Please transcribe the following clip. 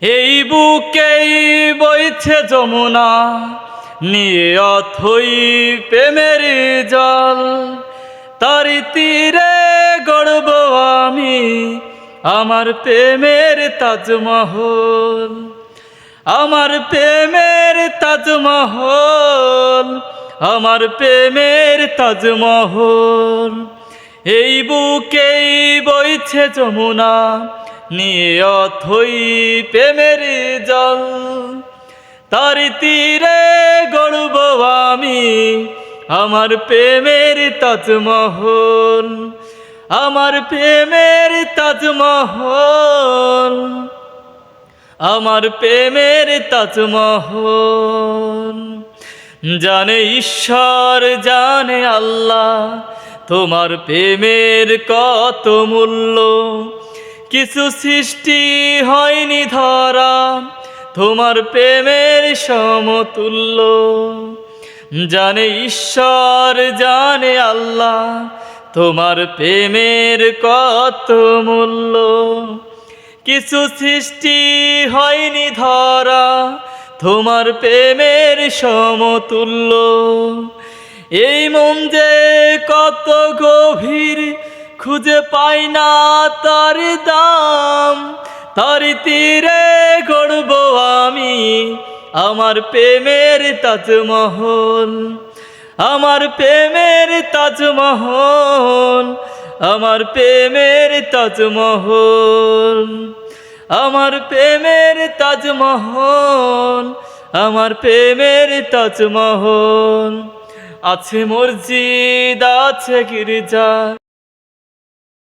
এই বুকেই বইছে যমুনা, নিয়ে অথই প্রেমের জল। তারি তীরে গড়ব আমি আমার প্রেমের তাজমহল, আমার প্রেমের তাজমহল, আমার প্রেমের তাজমহল। এই বুকেই বইছে যমুনা, নিয়ে অথই প্রেমের জল। তারি তীরে গড়ব আমি আমার প্রেমের তাজমহল, আমার প্রেমের তাজমহল, আমার প্রেমের তাজমহল। জানে ঈশ্বর জানে আল্লাহ তোমার প্রেমের কত মূল্য। কিছু সৃষ্টি হয়নি ধরা তোমার প্রেমের সমতুল্য। জানে ঈশ্বর জানে আল্লাহ তোমার প্রেমের কত মূল্য। কিছু সৃষ্টি হয়নি ধরা তোমার প্রেমের সমতুল্য। এই মন যে কত গভীর খুঁজে পাই না তার দাম। তারি তীরে গড়ব আমি আমার প্রেমের তাজমহল, আমার প্রেমের তাজমহল, আমার প্রেমের তাজমহল, আমার প্রেমের তাজমহল, আমার প্রেমের তাজমহল। আছে মসজিদ আছে গির্জা,